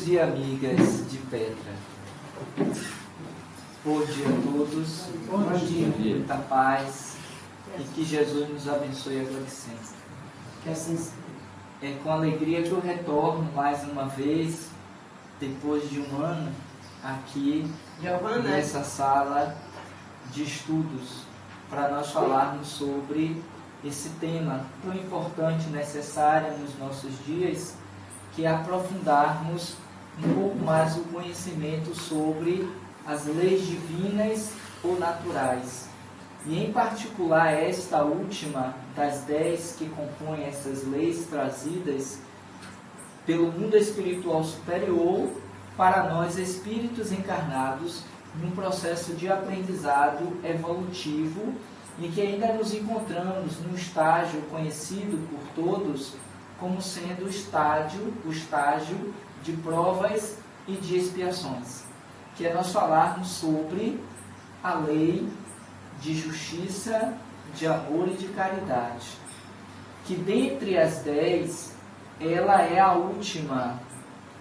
amigos e amigas de Petra. Bom dia a todos. Bom dia. Muita paz. E que Jesus nos abençoe agora e sempre. Que assim seja. É com alegria que eu retorno mais uma vez, depois de um ano, aqui nessa sala de estudos, para nós falarmos sobre esse tema tão importante e necessário nos nossos dias, que é aprofundarmos um pouco mais o conhecimento sobre as leis divinas ou naturais. E em particular esta última das 10 que compõem essas leis trazidas pelo mundo espiritual superior para nós espíritos encarnados num processo de aprendizado evolutivo em que ainda nos encontramos num estágio conhecido por todos como sendo o estágio de provas e de expiações, que é nós falarmos sobre a lei de justiça, de amor e de caridade, que dentre as 10, ela é a última.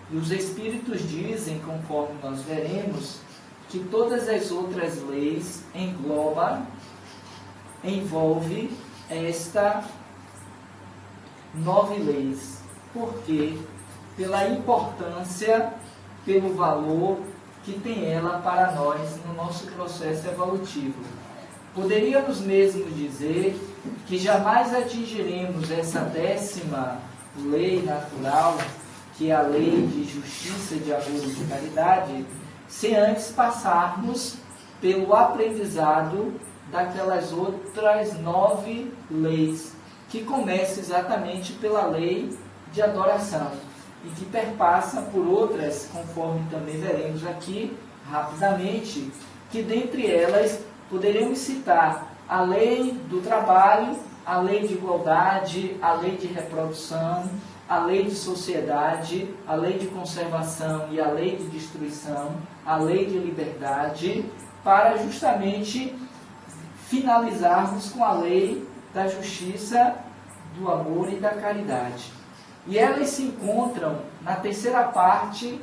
E os Espíritos dizem, conforme nós veremos, que todas as outras leis envolve esta 9 leis. Por quê? Pela importância, pelo valor que tem ela para nós no nosso processo evolutivo. Poderíamos mesmo dizer que jamais atingiremos essa 10ª lei natural, que é a lei de justiça, de amor e de caridade, sem antes passarmos pelo aprendizado daquelas outras 9 leis, que começa exatamente pela lei de adoração e que perpassa por outras, conforme também veremos aqui rapidamente, que dentre elas poderíamos citar a lei do trabalho, a lei de igualdade, a lei de reprodução, a lei de sociedade, a lei de conservação e a lei de destruição, a lei de liberdade, para justamente finalizarmos com a lei da justiça, do amor e da caridade. E elas se encontram na 3ª parte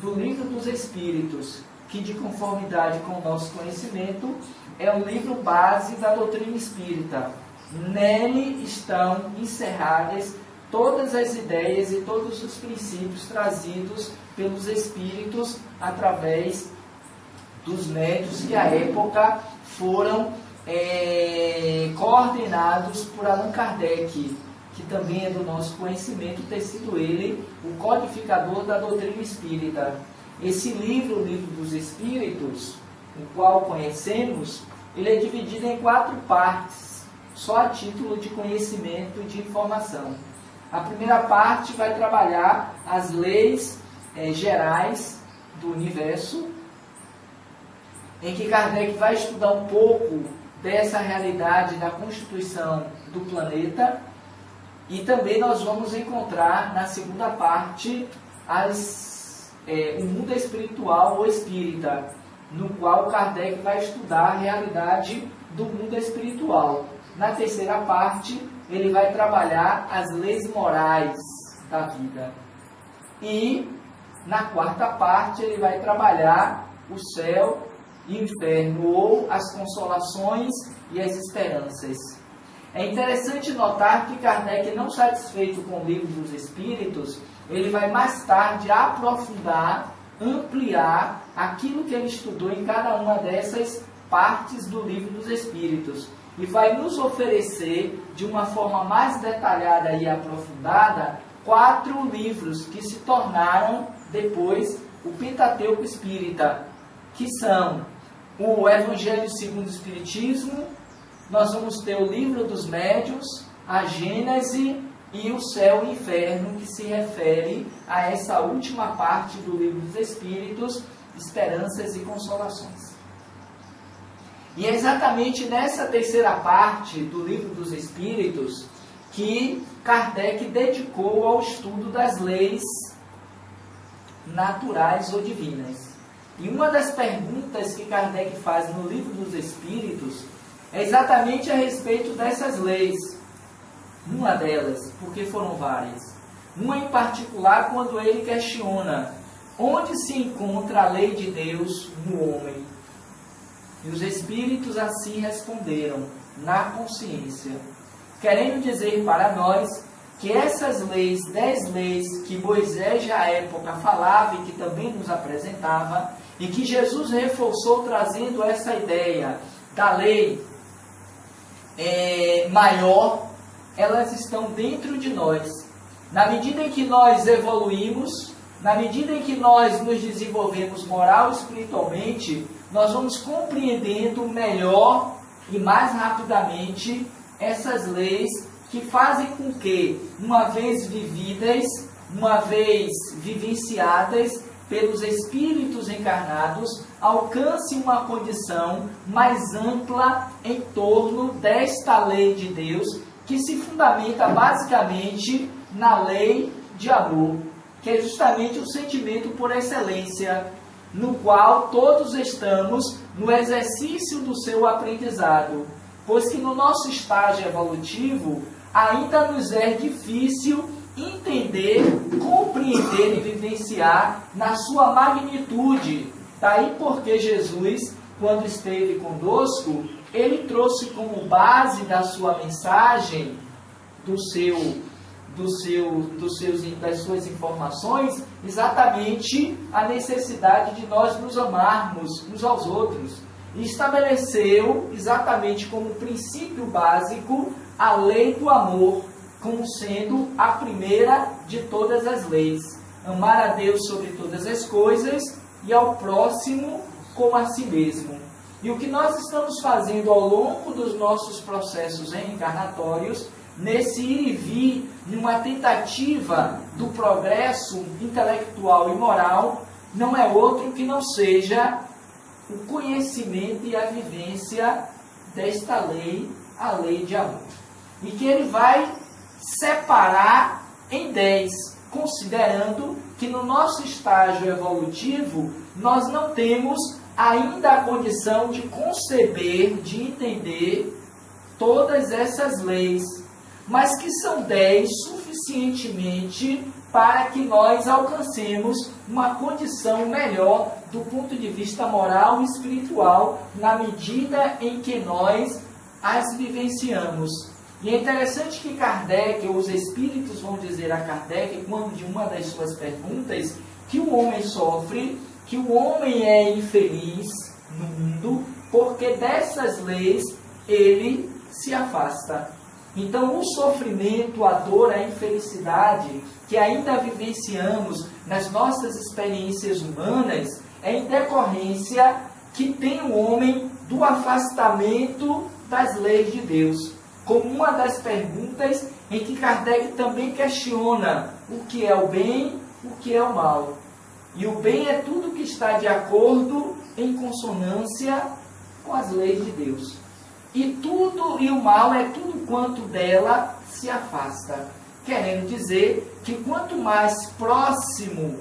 do Livro dos Espíritos, que, de conformidade com o nosso conhecimento, é o livro base da doutrina espírita. Nele estão encerradas todas as ideias e todos os princípios trazidos pelos espíritos através dos médiuns que à época foram coordenados por Allan Kardec, que também é do nosso conhecimento, ter sido ele o codificador da doutrina espírita. Esse livro, o Livro dos Espíritos, o qual conhecemos, ele é dividido em 4 partes, só a título de conhecimento e de informação. A primeira parte vai trabalhar as leis gerais do universo, em que Kardec vai estudar um pouco dessa realidade da constituição do planeta, e também nós vamos encontrar na segunda parte o mundo espiritual ou espírita, no qual Kardec vai estudar a realidade do mundo espiritual. Na 3ª parte, ele vai trabalhar as leis morais da vida. E na 4ª parte, ele vai trabalhar o céu e o inferno, ou as consolações e as esperanças. É interessante notar que Kardec, não satisfeito com o Livro dos Espíritos, ele vai mais tarde aprofundar, ampliar aquilo que ele estudou em cada uma dessas partes do Livro dos Espíritos. E vai nos oferecer, de uma forma mais detalhada e aprofundada, 4 livros que se tornaram depois o Pentateuco Espírita, que são o Evangelho segundo o Espiritismo, nós vamos ter o Livro dos Médiuns, a Gênese e o Céu e o Inferno, que se refere a essa última parte do Livro dos Espíritos, Esperanças e Consolações. E é exatamente nessa 3ª parte do Livro dos Espíritos que Kardec dedicou ao estudo das leis naturais ou divinas. E uma das perguntas que Kardec faz no Livro dos Espíritos é exatamente a respeito dessas leis. Uma delas, porque foram várias. Uma em particular, quando ele questiona onde se encontra a lei de Deus no homem? E os espíritos assim responderam, na consciência, querendo dizer para nós que essas leis, 10 leis que Moisés já à época falava e que também nos apresentava, e que Jesus reforçou trazendo essa ideia da lei maior, elas estão dentro de nós. Na medida em que nós evoluímos, na medida em que nós nos desenvolvemos moral e espiritualmente, nós vamos compreendendo melhor e mais rapidamente essas leis que fazem com que, uma vez vividas, uma vez vivenciadas pelos espíritos encarnados, alcance uma condição mais ampla em torno desta lei de Deus, que se fundamenta basicamente na lei de amor, que é justamente o sentimento por excelência, no qual todos estamos no exercício do seu aprendizado, pois que no nosso estágio evolutivo ainda nos é difícil entender, compreender e vivenciar na sua magnitude. Daí porque Jesus, quando esteve conosco, ele trouxe como base da sua mensagem, das suas informações, exatamente a necessidade de nós nos amarmos uns aos outros. E estabeleceu exatamente como princípio básico a lei do amor, como sendo a primeira de todas as leis. Amar a Deus sobre todas as coisas e ao próximo como a si mesmo. E o que nós estamos fazendo ao longo dos nossos processos reencarnatórios, nesse ir e vir, numa tentativa do progresso intelectual e moral, não é outro que não seja o conhecimento e a vivência desta lei, a lei de amor. E que ele vai separar em 10, considerando que no nosso estágio evolutivo nós não temos ainda a condição de conceber, de entender todas essas leis, mas que são 10 suficientemente para que nós alcancemos uma condição melhor do ponto de vista moral e espiritual, na medida em que nós as vivenciamos. E é interessante que Kardec, ou os espíritos vão dizer a Kardec, quando de uma das suas perguntas, que o homem sofre, que o homem é infeliz no mundo, porque dessas leis ele se afasta. Então, o sofrimento, a dor, a infelicidade que ainda vivenciamos nas nossas experiências humanas é em decorrência que tem o homem do afastamento das leis de Deus. Como uma das perguntas em que Kardec também questiona o que é o bem, o que é o mal. E o bem é tudo que está de acordo, em consonância com as leis de Deus. E o mal é tudo quanto dela se afasta. Querendo dizer que quanto mais próximo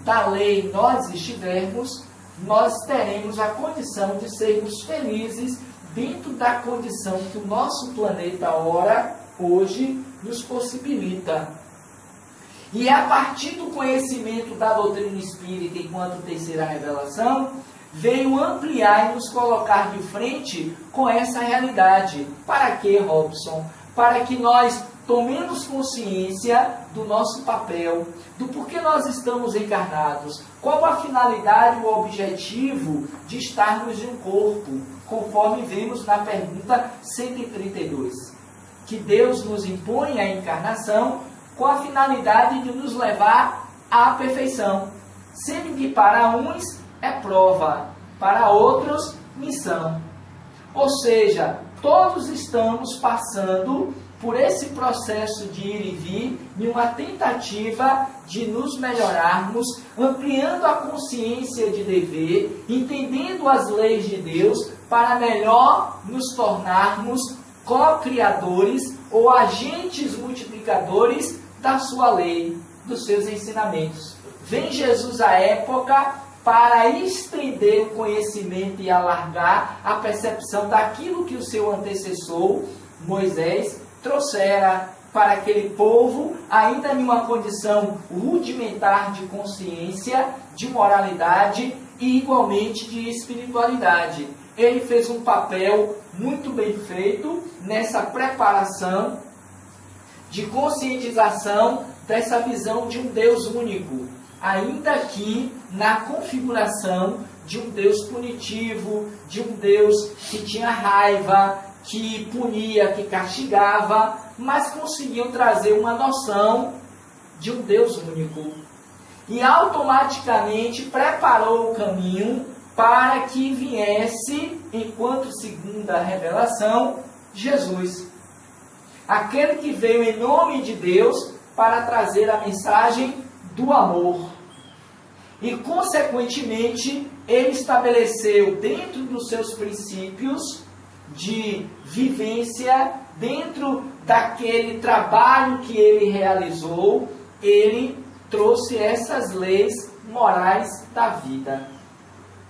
da lei nós estivermos, nós teremos a condição de sermos felizes dentro da condição que o nosso planeta ora, hoje, nos possibilita. E a partir do conhecimento da doutrina espírita enquanto terceira revelação, veio ampliar e nos colocar de frente com essa realidade. Para quê, Robson? Para que nós tomemos consciência do nosso papel, do porquê nós estamos encarnados, qual a finalidade, o objetivo de estarmos em um corpo, conforme vemos na pergunta 132. Que Deus nos impõe a encarnação com a finalidade de nos levar à perfeição, sendo que para uns é prova, para outros missão. Ou seja, todos estamos passando por esse processo de ir e vir, em uma tentativa de nos melhorarmos, ampliando a consciência de dever, entendendo as leis de Deus, para melhor nos tornarmos co-criadores ou agentes multiplicadores da sua lei, dos seus ensinamentos. Vem Jesus à época para estender o conhecimento e alargar a percepção daquilo que o seu antecessor, Moisés, trouxera para aquele povo, ainda em uma condição rudimentar de consciência, de moralidade e igualmente de espiritualidade. Ele fez um papel muito bem feito nessa preparação de conscientização dessa visão de um Deus único, ainda que na configuração de um Deus punitivo, de um Deus que tinha raiva, que punia, que castigava, mas conseguiu trazer uma noção de um Deus único. E automaticamente preparou o caminho para que viesse, enquanto segunda revelação, Jesus. Aquele que veio em nome de Deus para trazer a mensagem do amor. E, consequentemente, ele estabeleceu dentro dos seus princípios de vivência, dentro daquele trabalho que ele realizou, ele trouxe essas leis morais da vida,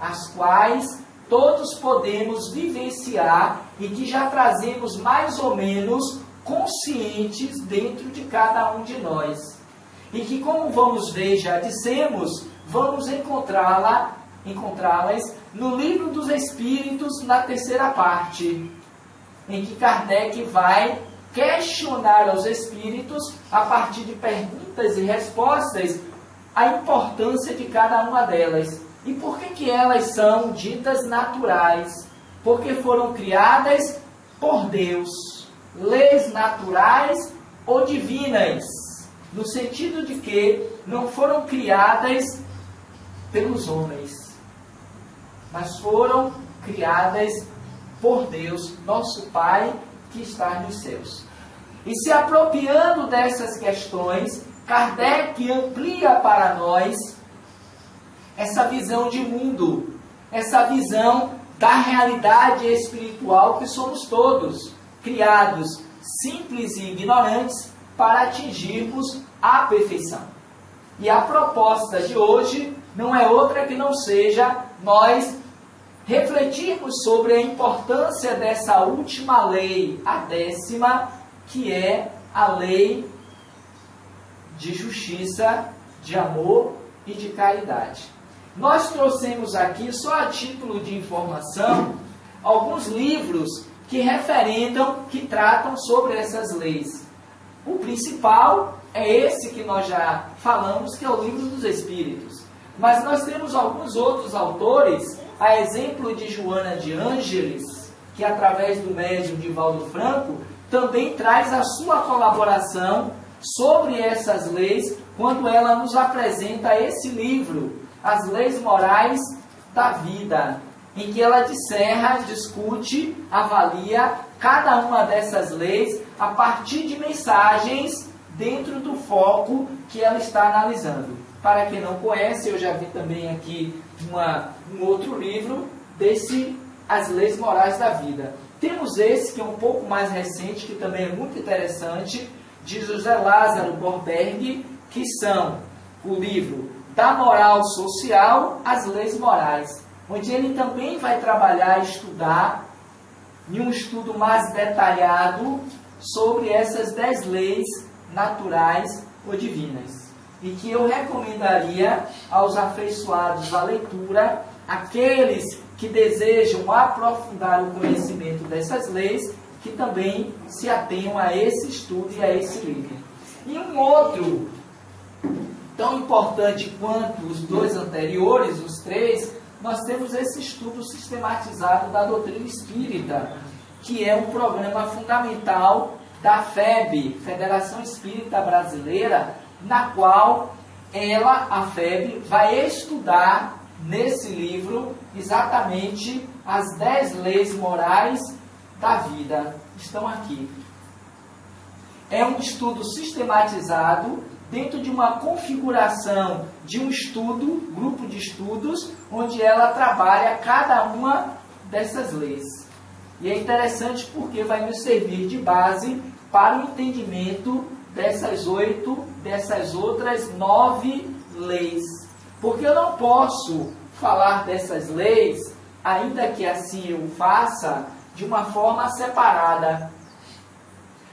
as quais todos podemos vivenciar e que já trazemos mais ou menos conscientes dentro de cada um de nós. E que, como vamos ver, já dissemos, vamos encontrá-las no Livro dos Espíritos, na terceira parte, em que Kardec vai questionar aos espíritos, a partir de perguntas e respostas, a importância de cada uma delas. E por que elas são ditas naturais? Porque foram criadas por Deus. Leis naturais ou divinas, no sentido de que não foram criadas pelos homens, mas foram criadas por Deus, nosso Pai, que está nos céus. E se apropriando dessas questões, Kardec amplia para nós essa visão de mundo, essa visão da realidade espiritual que somos todos, criados simples e ignorantes para atingirmos a perfeição. E a proposta de hoje não é outra que não seja nós refletirmos sobre a importância dessa última lei, a 10ª, que é a lei de justiça, de amor e de caridade. Nós trouxemos aqui, só a título de informação, alguns livros que referendam, que tratam sobre essas leis. O principal é esse que nós já falamos, que é o Livro dos Espíritos. Mas nós temos alguns outros autores, a exemplo de Joana de Ângeles, que através do médium Divaldo Franco, também traz a sua colaboração sobre essas leis, quando ela nos apresenta esse livro, As Leis Morais da Vida, em que ela disserra, discute, avalia cada uma dessas leis a partir de mensagens dentro do foco que ela está analisando. Para quem não conhece, eu já vi também aqui um outro livro desse As Leis Morais da Vida. Temos esse, que é um pouco mais recente, que também é muito interessante, de José Lázaro Borberg, que são o livro Da Moral Social às Leis Morais, onde ele também vai trabalhar e estudar, em um estudo mais detalhado, sobre essas 10 leis naturais ou divinas. E que eu recomendaria aos afeiçoados à leitura, aqueles que desejam aprofundar o conhecimento dessas leis, que também se atenham a esse estudo e a esse livro. E um outro, tão importante quanto os dois anteriores, os 3, nós temos esse estudo sistematizado da doutrina espírita, que é um programa fundamental da FEB, Federação Espírita Brasileira, na qual a FEB, vai estudar nesse livro exatamente as 10 leis morais da vida. Estão aqui. É um estudo sistematizado dentro de uma configuração de um estudo, grupo de estudos, onde ela trabalha cada uma dessas leis. E é interessante porque vai nos servir de base para o entendimento dessas outras 9 leis. Porque eu não posso falar dessas leis, ainda que assim eu faça, de uma forma separada.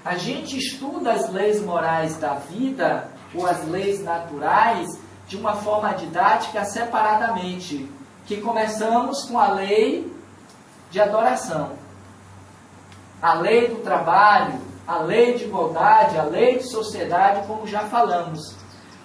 A gente estuda as leis morais da vida, ou as leis naturais, de uma forma didática separadamente. Que começamos com a lei de adoração. A lei do trabalho, a lei de igualdade, a lei de sociedade, como já falamos.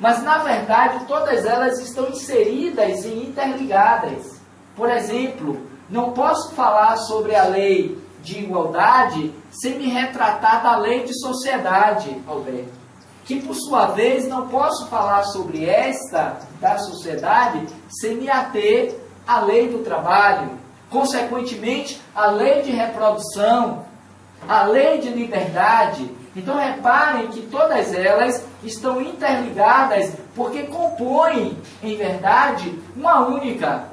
Mas, na verdade, todas elas estão inseridas e interligadas. Por exemplo, não posso falar sobre a lei de igualdade sem me retratar da lei de sociedade, Alberto. Que, por sua vez, não posso falar sobre esta da sociedade sem me ater à lei do trabalho. Consequentemente, a lei de reprodução, a lei de liberdade. Então, reparem que todas elas estão interligadas porque compõem, em verdade, uma única.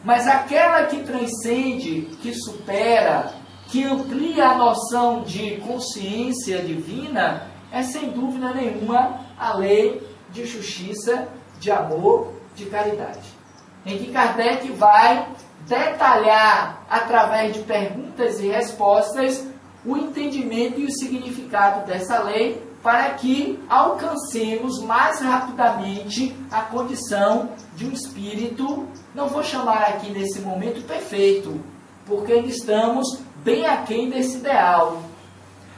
Mas aquela que transcende, que supera, que amplia a noção de consciência divina, é sem dúvida nenhuma a lei de justiça, de amor, de caridade. Em que Kardec vai detalhar, através de perguntas e respostas, o entendimento e o significado dessa lei, para que alcancemos mais rapidamente a condição de um espírito, não vou chamar aqui nesse momento perfeito, porque ainda estamos bem aquém desse ideal.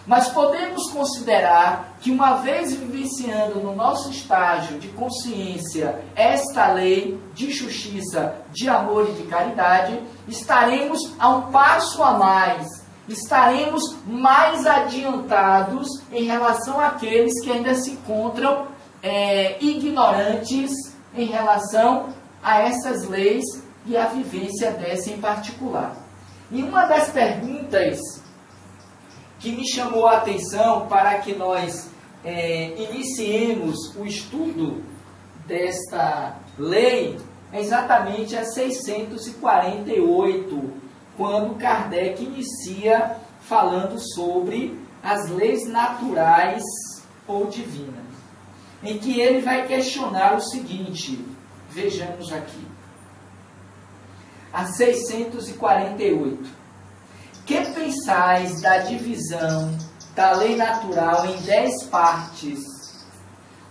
Mas podemos considerar que, uma vez vivenciando no nosso estágio de consciência esta lei de justiça, de amor e de caridade, estaremos a um passo a mais, estaremos mais adiantados em relação àqueles que ainda se encontram ignorantes em relação a essas leis e a vivência dessa em particular. E uma das perguntas que me chamou a atenção para que nós iniciemos o estudo desta lei é exatamente a 648, quando Kardec inicia falando sobre as leis naturais ou divinas, em que ele vai questionar o seguinte, vejamos aqui, a 648. Que pensais da divisão da lei natural em 10 partes,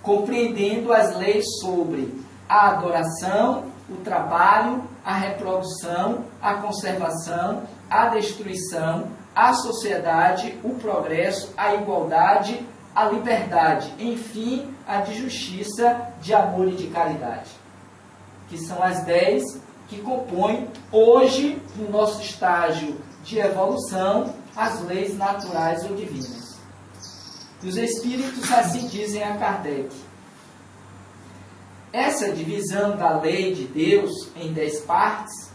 compreendendo as leis sobre a adoração, o trabalho, a reprodução, a conservação, a destruição, a sociedade, o progresso, a igualdade, a liberdade, enfim, a de justiça, de amor e de caridade, que são as 10 que compõem hoje, no nosso estágio de evolução, as leis naturais ou divinas. E os Espíritos assim dizem a Kardec. Essa divisão da lei de Deus em 10 partes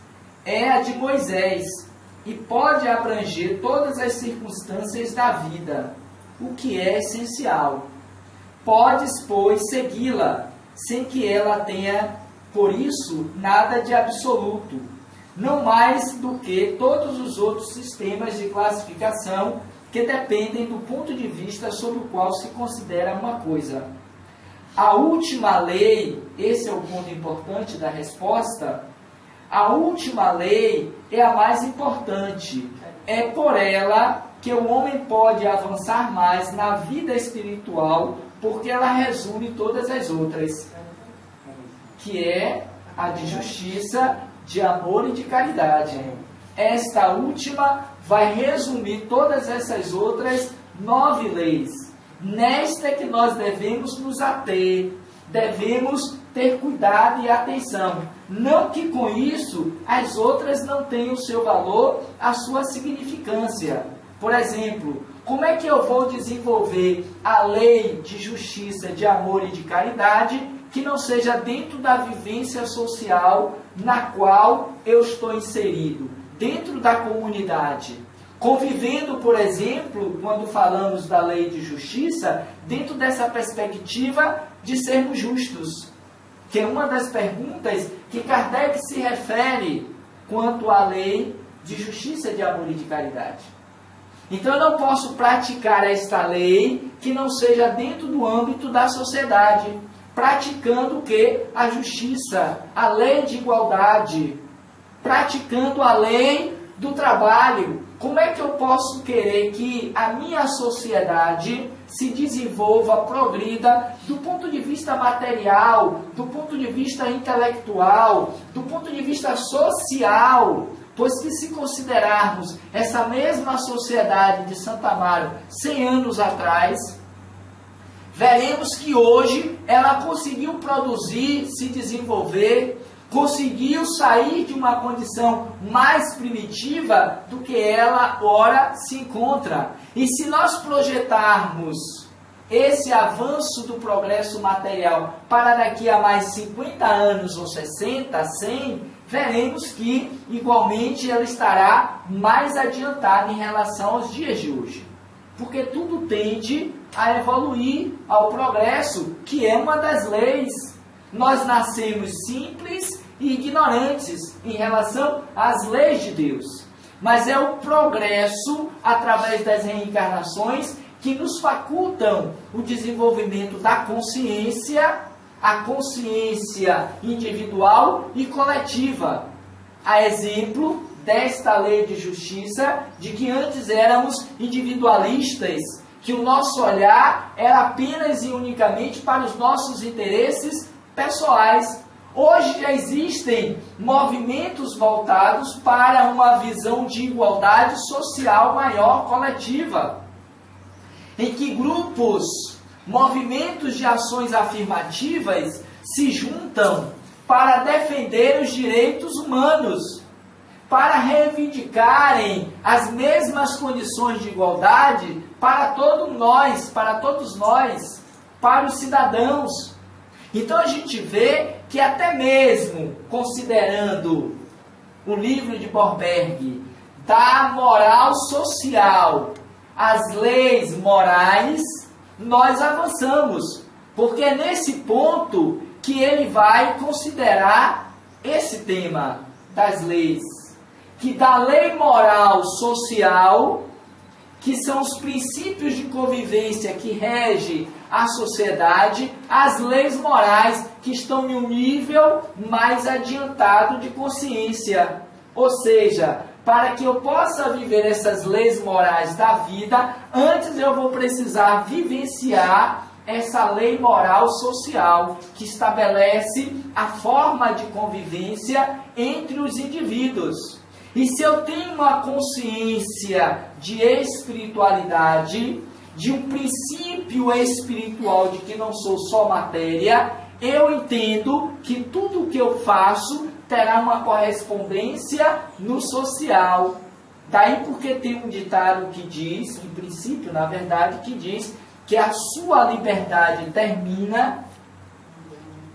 é a de Moisés e pode abranger todas as circunstâncias da vida, o que é essencial. Podes, pois, segui-la, sem que ela tenha, por isso, nada de absoluto, não mais do que todos os outros sistemas de classificação que dependem do ponto de vista sobre o qual se considera uma coisa. A última lei, esse é o ponto importante da resposta, a última lei é a mais importante. É por ela que o homem pode avançar mais na vida espiritual, porque ela resume todas as outras, que é a de justiça, de amor e de caridade. Esta última vai resumir todas essas outras 9 leis. Nesta é que nós devemos nos ater, devemos ter cuidado e atenção. Não que com isso as outras não tenham o seu valor, a sua significância. Por exemplo, como é que eu vou desenvolver a lei de justiça, de amor e de caridade que não seja dentro da vivência social na qual eu estou inserido, dentro da comunidade? Convivendo, por exemplo, quando falamos da lei de justiça, dentro dessa perspectiva de sermos justos, que é uma das perguntas que Kardec se refere quanto à lei de justiça, de amor e de caridade. Então eu não posso praticar esta lei que não seja dentro do âmbito da sociedade, praticando o que? A justiça, a lei de igualdade, praticando a lei do trabalho. Como é que eu posso querer que a minha sociedade se desenvolva, progrida do ponto de vista material, do ponto de vista intelectual, do ponto de vista social? Pois que se considerarmos essa mesma sociedade de Santo Amaro 100 anos atrás, veremos que hoje ela conseguiu produzir, se desenvolver, conseguiu sair de uma condição mais primitiva do que ela ora se encontra. E se nós projetarmos esse avanço do progresso material para daqui a mais 50 anos, ou 60, 100, veremos que igualmente ela estará mais adiantada em relação aos dias de hoje. Porque tudo tende a evoluir ao progresso, que é uma das leis. Nós nascemos simples e ignorantes em relação às leis de Deus. Mas é o progresso, através das reencarnações, que nos facultam o desenvolvimento da consciência, a consciência individual e coletiva. A exemplo desta lei de justiça, de que antes éramos individualistas, que o nosso olhar era apenas e unicamente para os nossos interesses pessoais. Hoje já existem movimentos voltados para uma visão de igualdade social maior, coletiva, em que grupos, movimentos de ações afirmativas se juntam para defender os direitos humanos, para reivindicarem as mesmas condições de igualdade para todos nós, para os cidadãos. Então a gente vê que até mesmo considerando o livro de Borberg da moral social, as leis morais, nós avançamos, porque é nesse ponto que ele vai considerar esse tema das leis, que da lei moral social, que são os princípios de convivência que regem a sociedade, as leis morais que estão em um nível mais adiantado de consciência. Ou seja, para que eu possa viver essas leis morais da vida, antes eu vou precisar vivenciar essa lei moral social, que estabelece a forma de convivência entre os indivíduos. E se eu tenho uma consciência de espiritualidade, de um princípio espiritual de que não sou só matéria, eu entendo que tudo o que eu faço terá uma correspondência no social. Daí porque tem um ditado que diz, um princípio, na verdade, que diz que a sua liberdade termina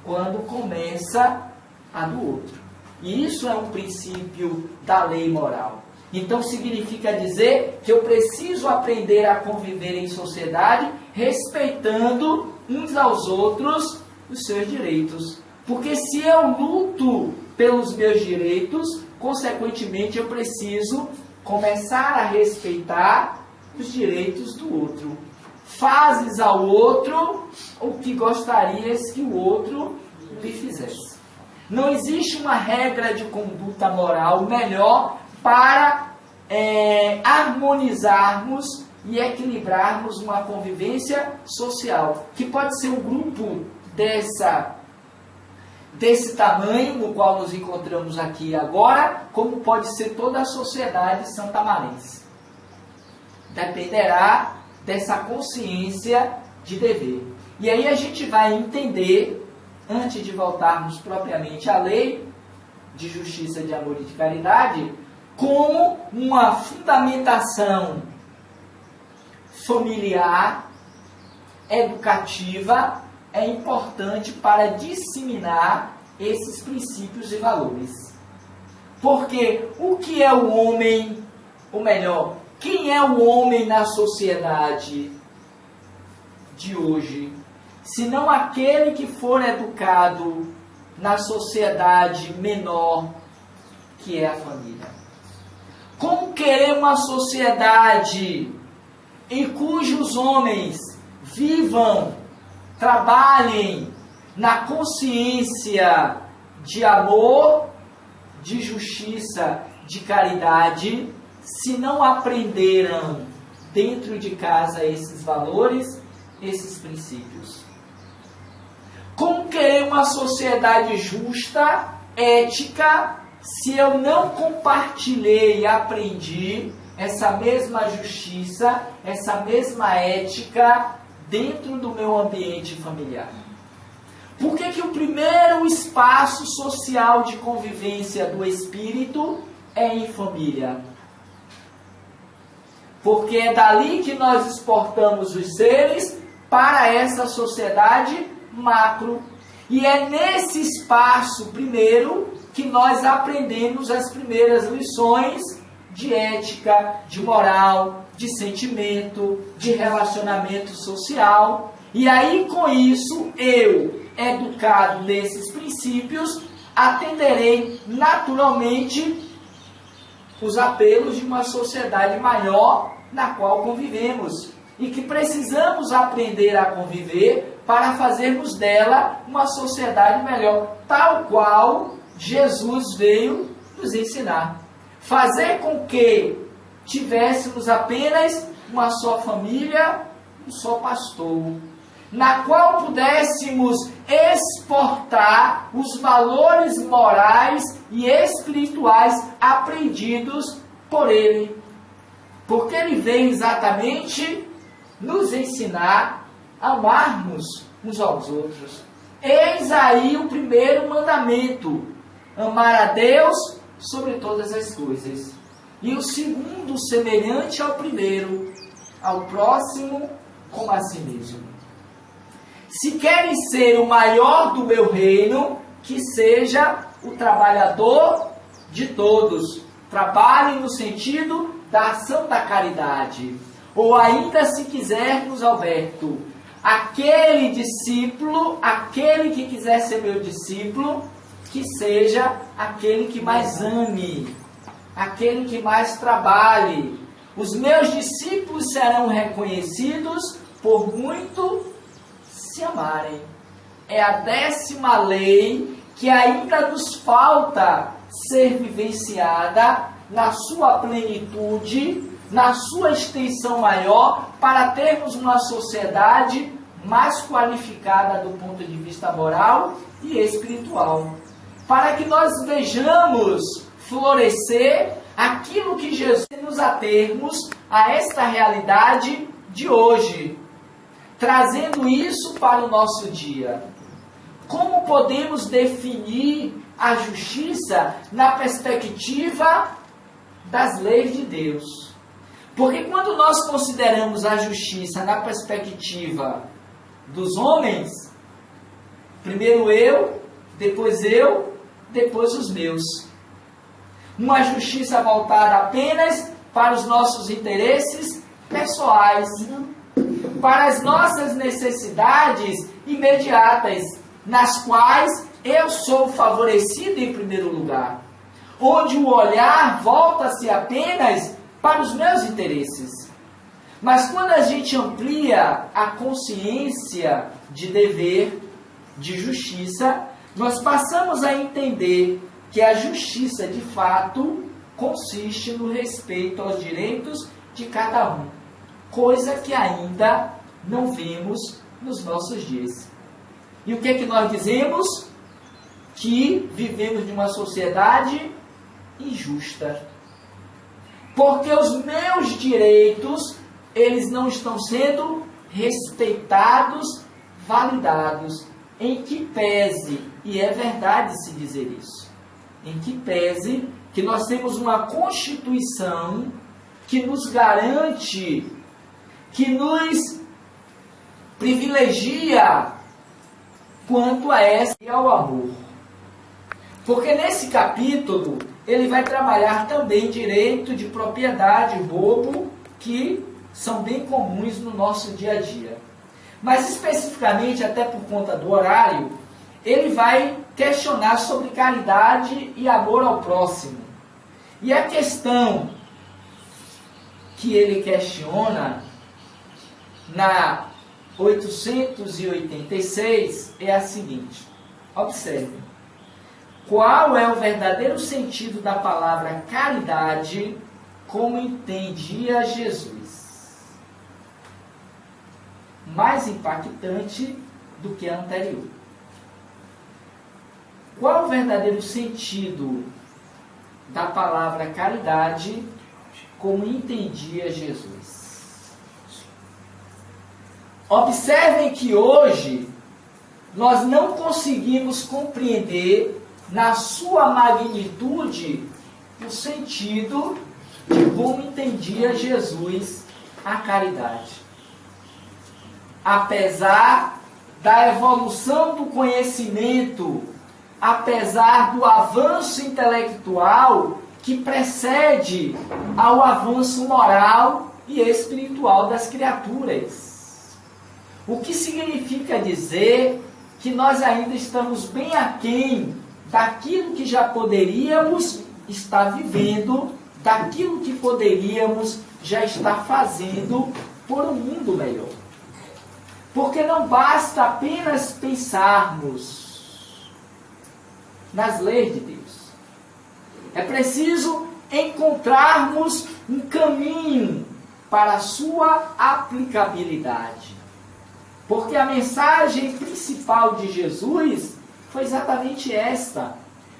quando começa a do outro. E isso é um princípio da lei moral. Então significa dizer que eu preciso aprender a conviver em sociedade respeitando uns aos outros os seus direitos. Porque se eu luto pelos meus direitos, consequentemente eu preciso começar a respeitar os direitos do outro. Fazes ao outro o que gostarias que o outro lhe fizesse. Não existe uma regra de conduta moral melhor para harmonizarmos e equilibrarmos uma convivência social, que pode ser um grupo desse tamanho no qual nos encontramos aqui agora, como pode ser toda a sociedade santamarense. Dependerá dessa consciência de dever. E aí a gente vai entender, antes de voltarmos propriamente à lei de justiça, de amor e de caridade, como uma fundamentação familiar, educativa, é importante para disseminar esses princípios e valores. Porque o que é o homem, ou melhor, quem é o homem na sociedade de hoje, senão aquele que for educado na sociedade menor, que é a família? Como querer uma sociedade em cujos homens vivam, trabalhem na consciência de amor, de justiça de caridade se não aprenderam dentro de casa esses valores, esses princípios? Como querer uma sociedade justa, ética, se eu não compartilhei e aprendi essa mesma justiça, essa mesma ética dentro do meu ambiente familiar? Por que o primeiro espaço social de convivência do espírito é em família? Porque é dali que nós exportamos os seres para essa sociedade macro. E é nesse espaço primeiro que nós aprendemos as primeiras lições de ética, de moral, de sentimento, de relacionamento social. E aí, com isso, eu, educado nesses princípios, atenderei naturalmente os apelos de uma sociedade maior na qual convivemos e que precisamos aprender a conviver para fazermos dela uma sociedade melhor, tal qual Jesus veio nos ensinar. Fazer com que tivéssemos apenas uma só família, um só pastor, na qual pudéssemos exportar os valores morais e espirituais aprendidos por ele. Porque ele veio exatamente nos ensinar a amarmos uns aos outros. Eis aí o primeiro mandamento: amar a Deus sobre todas as coisas. E o segundo, semelhante ao primeiro, ao próximo como a si mesmo. Se querem ser o maior do meu reino, que seja o trabalhador de todos. Trabalhem no sentido da ação da caridade. Ou ainda, se quisermos, Alberto, aquele discípulo, aquele que quiser ser meu discípulo, que seja aquele que mais ame, aquele que mais trabalhe. Os meus discípulos serão reconhecidos por muito se amarem. É a 10ª lei que ainda nos falta ser vivenciada na sua plenitude, na sua extensão maior, para termos uma sociedade mais qualificada do ponto de vista moral e espiritual. Para que nós vejamos florescer aquilo que Jesus nos atermos a esta realidade de hoje, trazendo isso para o nosso dia. Como podemos definir a justiça na perspectiva das leis de Deus? Porque quando nós consideramos a justiça na perspectiva dos homens, primeiro eu, depois os meus. Uma justiça voltada apenas para os nossos interesses pessoais, para as nossas necessidades imediatas, nas quais eu sou favorecido em primeiro lugar, onde o olhar volta-se apenas para os meus interesses. Mas quando a gente amplia a consciência de dever, de justiça, nós passamos a entender que a justiça, de fato, consiste no respeito aos direitos de cada um, coisa que ainda não vemos nos nossos dias. E o que é que nós dizemos? Que vivemos de uma sociedade injusta. Porque os meus direitos, eles não estão sendo respeitados, validados, em que pese, e é verdade se dizer isso, em que pese que nós temos uma Constituição que nos garante, que nos privilegia quanto a essa e ao amor. Porque nesse capítulo ele vai trabalhar também direito de propriedade, roubo, que são bem comuns no nosso dia a dia. Mas especificamente, até por conta do horário, ele vai questionar sobre caridade e amor ao próximo. E a questão que ele questiona na 886 é a seguinte: observe. qual é o verdadeiro sentido da palavra caridade como entendia Jesus. Mais impactante do que a anterior. Qual o verdadeiro sentido da palavra caridade como entendia Jesus? Observem que hoje nós não conseguimos compreender na sua magnitude o sentido de como entendia Jesus a caridade. Apesar da evolução do conhecimento, apesar do avanço intelectual que precede ao avanço moral e espiritual das criaturas. O que significa dizer que nós ainda estamos bem aquém daquilo que já poderíamos estar vivendo, daquilo que poderíamos já estar fazendo por um mundo melhor. Porque não basta apenas pensarmos nas leis de Deus. É preciso encontrarmos um caminho para a sua aplicabilidade. Porque a mensagem principal de Jesus foi exatamente esta: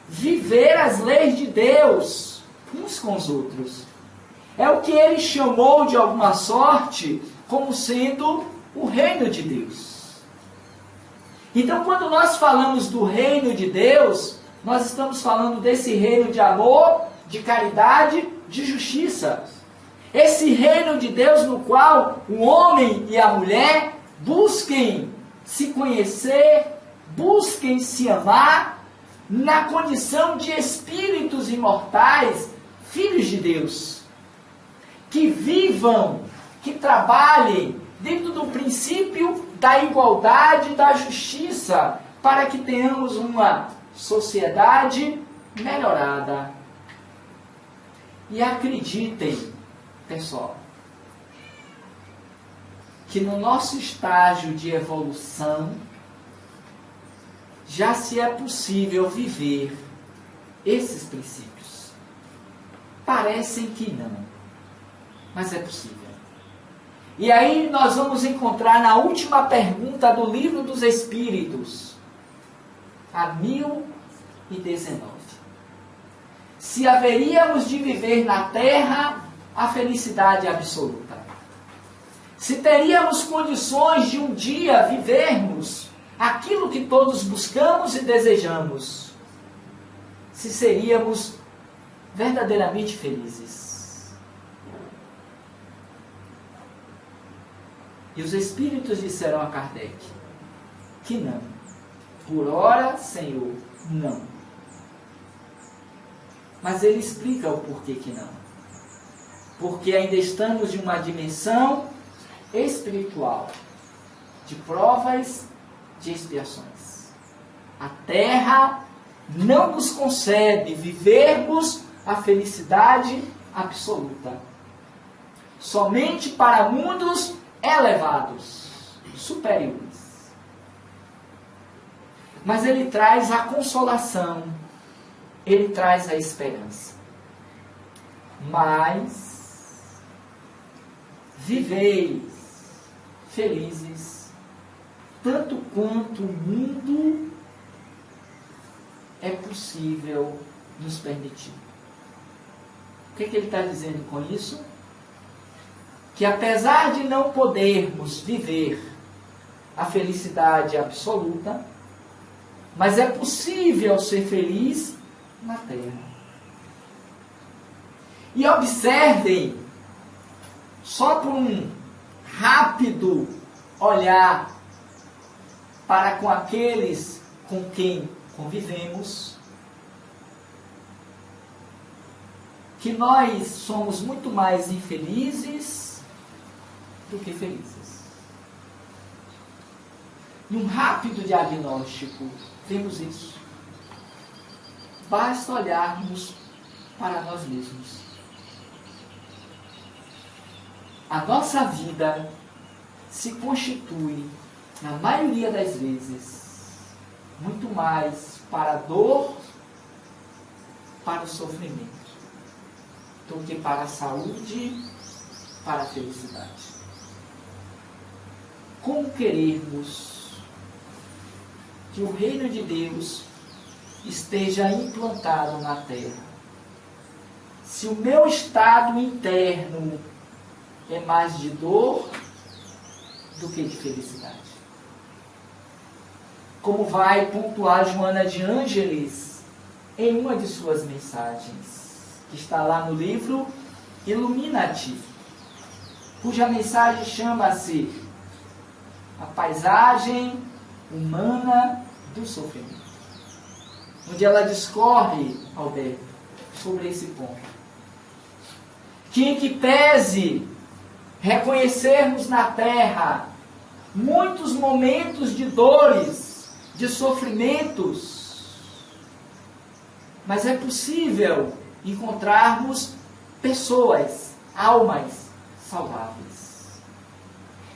viver as leis de Deus uns com os outros. É o que ele chamou de alguma sorte como sendo o reino de Deus. Então, quando nós falamos do reino de Deus, nós estamos falando desse reino de amor, de caridade, de justiça. Esse reino de Deus no qual o homem e a mulher busquem se conhecer, busquem se amar, na condição de espíritos imortais, filhos de Deus, que vivam, que trabalhem dentro do princípio da igualdade e da justiça, para que tenhamos uma sociedade melhorada. E acreditem, pessoal, que no nosso estágio de evolução já se é possível viver esses princípios. Parecem que não, mas é possível. E aí nós vamos encontrar na última pergunta do Livro dos Espíritos, a 1019. Se haveríamos de viver na Terra a felicidade absoluta. Se teríamos condições de um dia vivermos aquilo que todos buscamos e desejamos. Se seríamos verdadeiramente felizes. E os Espíritos disseram a Kardec que não. Por ora, Senhor, não. Mas ele explica o porquê que não. Porque ainda estamos em uma dimensão espiritual, de provas, de expiações. A Terra não nos concede vivermos a felicidade absoluta. Somente para mundos elevados, superiores. Mas ele traz a consolação, ele traz a esperança. Mas viveis felizes, tanto quanto o mundo é possível nos permitir. O que ele está dizendo com isso? Que apesar de não podermos viver a felicidade absoluta, mas é possível ser feliz na Terra. E observem, só por um rápido olhar para com aqueles com quem convivemos, que nós somos muito mais infelizes do que felizes. Num rápido diagnóstico, vemos isso. Basta olharmos para nós mesmos. A nossa vida se constitui, na maioria das vezes, muito mais para dor para o sofrimento do que para a saúde, para a felicidade. Como queremos que o reino de Deus esteja implantado na terra, se o meu estado interno é mais de dor do que de felicidade? Como vai pontuar Joana de Ângeles em uma de suas mensagens, que está lá no livro Illuminati, cuja mensagem chama-se A Paisagem Humana do Sofrimento, onde ela discorre, Alberto, sobre esse ponto. Que em que pese reconhecermos na terra muitos momentos de dores, de sofrimentos, mas é possível encontrarmos pessoas, almas saudáveis.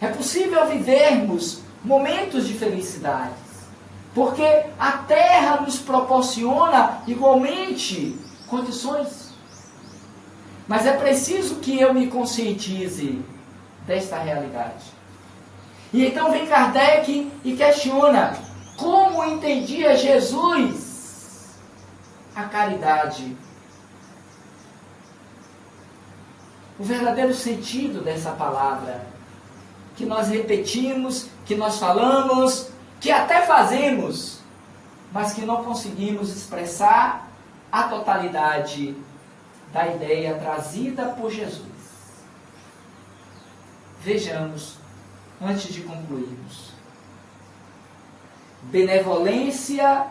É possível vivermos momentos de felicidade, porque a terra nos proporciona igualmente condições. Mas é preciso que eu me conscientize desta realidade. E então vem Kardec e questiona como entendia Jesus a caridade. O verdadeiro sentido dessa palavra, que nós repetimos, que nós falamos, que até fazemos, mas que não conseguimos expressar a totalidade da ideia trazida por Jesus. Vejamos, antes de concluirmos. Benevolência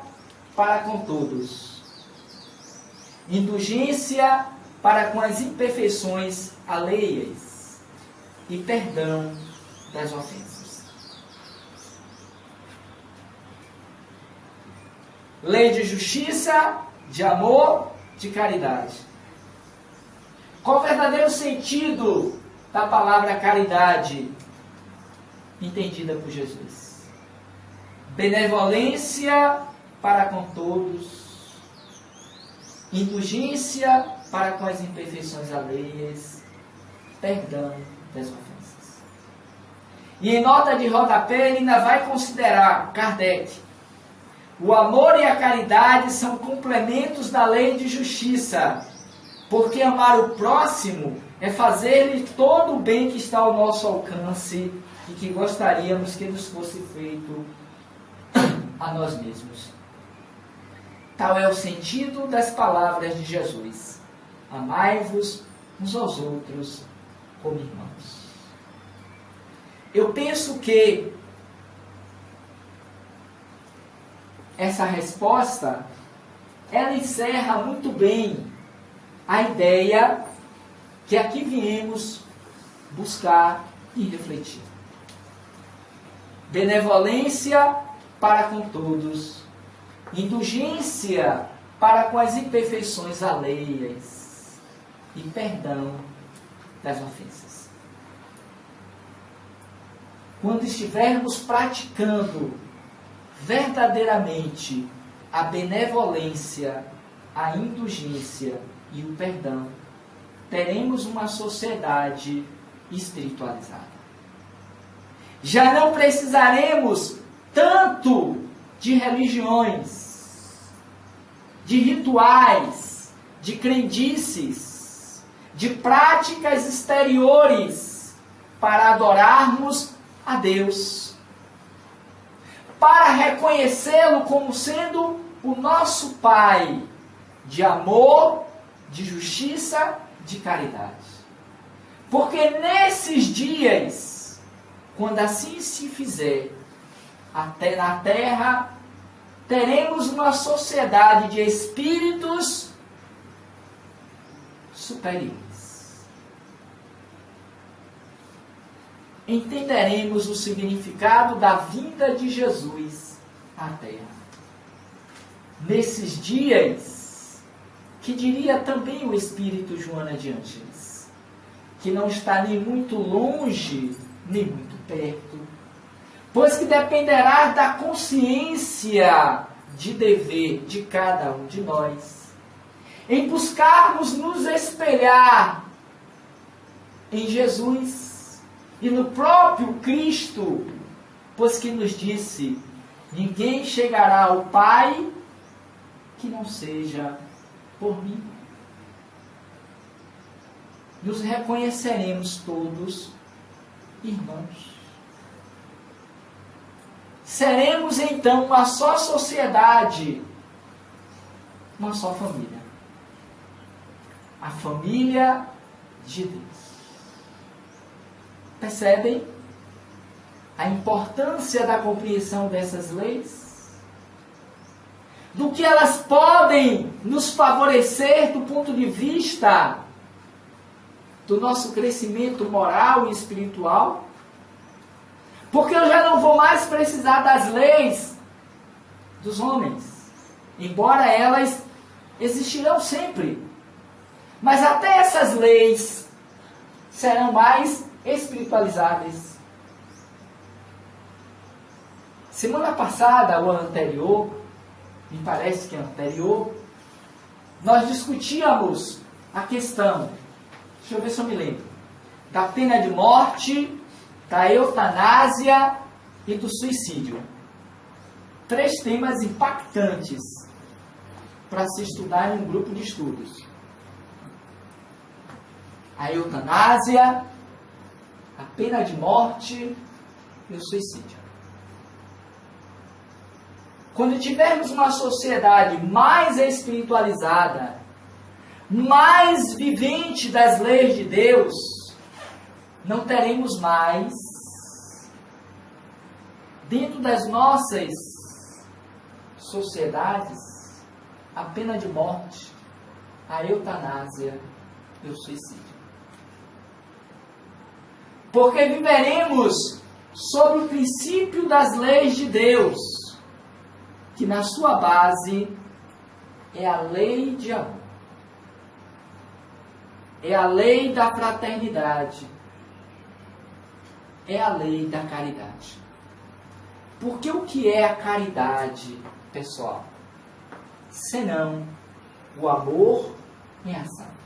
para com todos. Indulgência para com as imperfeições alheias e perdão das ofensas. Lei de justiça, de amor, de caridade. Qual o verdadeiro sentido da palavra caridade entendida por Jesus? Benevolência para com todos, indulgência para com as imperfeições alheias, perdão das ofensas. E em nota de rodapé ele ainda vai considerar, Kardec, o amor e a caridade são complementos da lei de justiça, porque amar o próximo é fazer-lhe todo o bem que está ao nosso alcance e que gostaríamos que nos fosse feito a nós mesmos. Tal é o sentido das palavras de Jesus. Amai-vos uns aos outros como irmãos. Eu penso que essa resposta, ela encerra muito bem a ideia que aqui viemos buscar e refletir. Benevolência para com todos, indulgência para com as imperfeições alheias e perdão das ofensas. Quando estivermos praticando verdadeiramente a benevolência, a indulgência e o perdão, teremos uma sociedade espiritualizada. Já não precisaremos tanto de religiões, de rituais, de crendices, de práticas exteriores para adorarmos a Deus, para reconhecê-lo como sendo o nosso Pai de amor, de justiça, de caridade. Porque nesses dias, quando assim se fizer, até na terra, teremos uma sociedade de espíritos superiores. Entenderemos o significado da vinda de Jesus à terra. Nesses dias, que diria também o espírito Joana de Ângeles, que não está nem muito longe, nem muito perto, pois que dependerá da consciência de dever de cada um de nós, em buscarmos nos espelhar em Jesus e no próprio Cristo, pois que nos disse: ninguém chegará ao Pai que não seja por mim. Nos reconheceremos todos irmãos. Seremos então uma só sociedade, uma só família. A família de Deus. Percebem a importância da compreensão dessas leis? Do que elas podem nos favorecer do ponto de vista do nosso crescimento moral e espiritual? Porque eu já não vou mais precisar das leis dos homens, embora elas existirão sempre. Mas até essas leis serão mais espiritualizadas. Semana passada, ou anterior, me parece que é anterior, nós discutíamos a questão, deixa eu ver se eu me lembro, da pena de morte, da eutanásia e do suicídio. 3 temas impactantes para se estudar em um grupo de estudos. A eutanásia, a pena de morte e o suicídio. Quando tivermos uma sociedade mais espiritualizada, mais vivente das leis de Deus, não teremos mais, dentro das nossas sociedades, a pena de morte, a eutanásia e o suicídio. Porque viveremos sobre o princípio das leis de Deus, que na sua base é a lei de amor. É a lei da fraternidade. É a lei da caridade. Porque o que é a caridade, pessoal? Senão o amor em ação.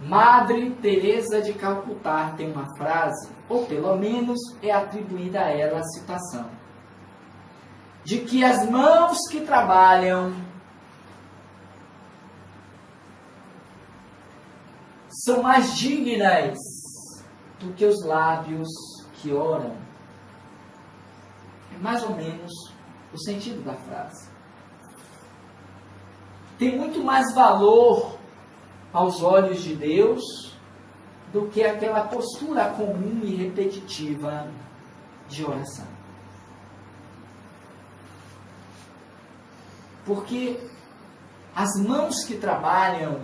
Madre Teresa de Calcutá tem uma frase, ou pelo menos é atribuída a ela a citação, de que as mãos que trabalham são mais dignas do que os lábios que oram. É mais ou menos o sentido da frase. Tem muito mais valor aos olhos de Deus do que aquela postura comum e repetitiva de oração. Porque as mãos que trabalham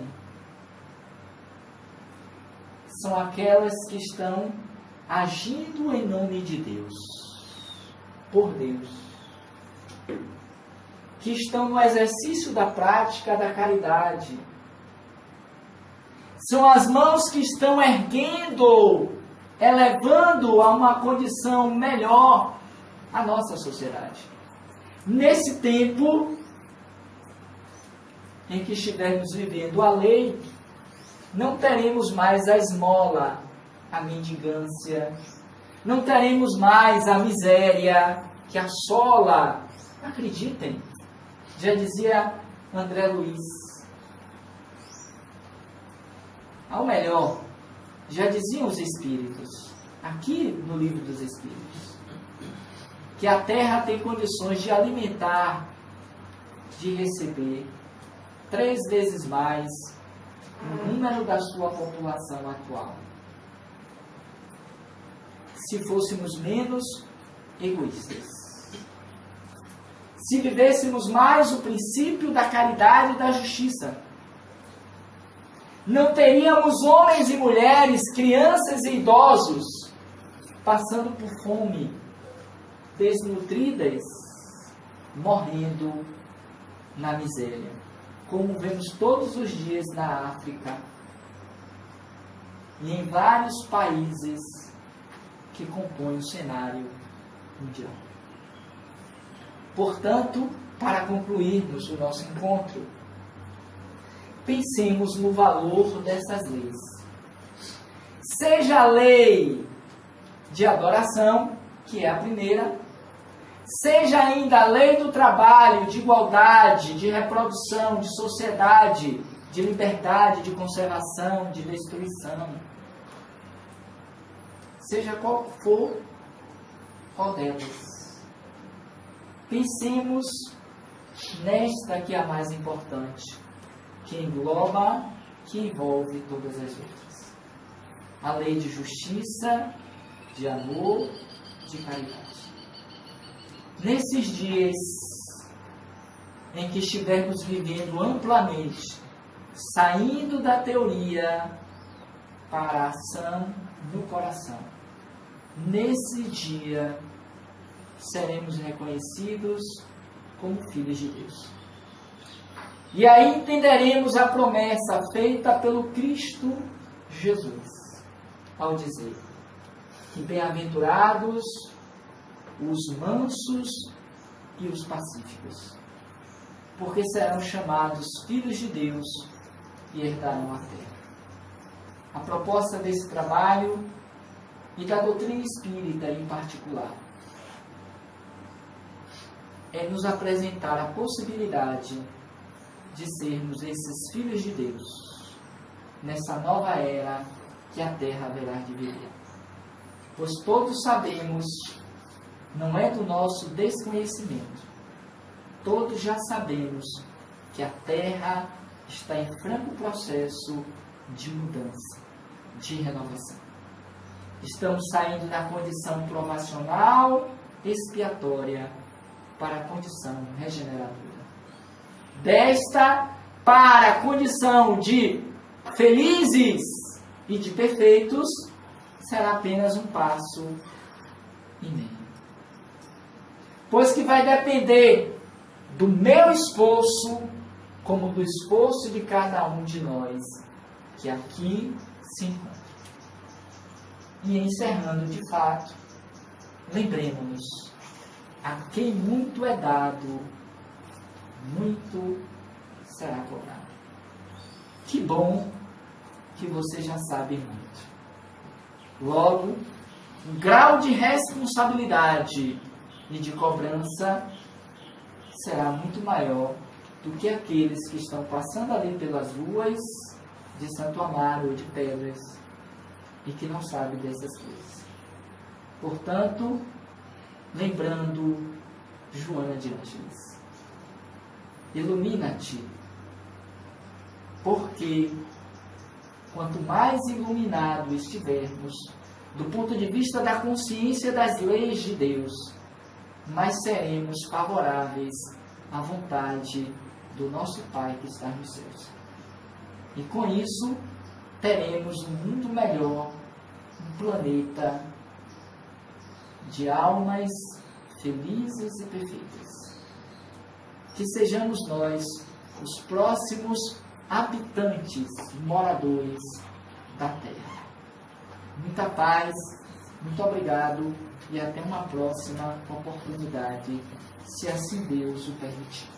são aquelas que estão agindo em nome de Deus, por Deus, que estão no exercício da prática da caridade. São as mãos que estão erguendo, elevando a uma condição melhor a nossa sociedade. Nesse tempo em que estivermos vivendo a lei, não teremos mais a esmola, a mendigância, não teremos mais a miséria que assola. Acreditem, já dizia André Luiz. Ao melhor, já diziam os Espíritos, aqui no Livro dos Espíritos, que a Terra tem condições de alimentar, de receber 3 vezes mais o número da sua população atual. Se fôssemos menos egoístas. Se vivêssemos mais o princípio da caridade e da justiça. Não teríamos homens e mulheres, crianças e idosos passando por fome, desnutridas, morrendo na miséria, como vemos todos os dias na África e em vários países que compõem o cenário mundial. Portanto, para concluirmos o nosso encontro, pensemos no valor dessas leis. Seja a lei de adoração, que é a primeira, seja ainda a lei do trabalho, de igualdade, de reprodução, de sociedade, de liberdade, de conservação, de destruição. Seja qual for, qual delas. Pensemos nesta que é a mais importante, que engloba, que envolve todas as outras. A lei de justiça, de amor, de caridade. Nesses dias em que estivermos vivendo amplamente, saindo da teoria para a ação no coração, nesse dia seremos reconhecidos como filhos de Deus. E aí entenderemos a promessa feita pelo Cristo Jesus, ao dizer que bem-aventurados os mansos e os pacíficos, porque serão chamados filhos de Deus e herdarão a terra. A proposta desse trabalho e da doutrina espírita em particular é nos apresentar a possibilidade de sermos esses filhos de Deus nessa nova era que a terra haverá de viver. Pois todos sabemos, não é do nosso desconhecimento, todos já sabemos que a terra está em franco processo de mudança, de renovação. Estamos saindo da condição provacional, expiatória, para a condição regeneradora. Desta para a condição de felizes e de perfeitos, será apenas um passo e meio. Pois que vai depender do meu esforço, como do esforço de cada um de nós, que aqui se encontra. E encerrando de fato, lembremos-nos, a quem muito é dado, muito será cobrado. Que bom que você já sabe muito. Logo, o grau de responsabilidade e de cobrança será muito maior do que aqueles que estão passando ali pelas ruas de Santo Amaro ou de Pedras e que não sabem dessas coisas. Portanto, lembrando Joana de Ângeles, ilumina-te, porque quanto mais iluminado estivermos do ponto de vista da consciência das leis de Deus, mais seremos favoráveis à vontade do nosso Pai que está nos céus. E com isso, teremos um mundo melhor, um planeta de almas felizes e perfeitas. Que sejamos nós os próximos habitantes, moradores da Terra. Muita paz, muito obrigado e até uma próxima oportunidade, se assim Deus o permitir.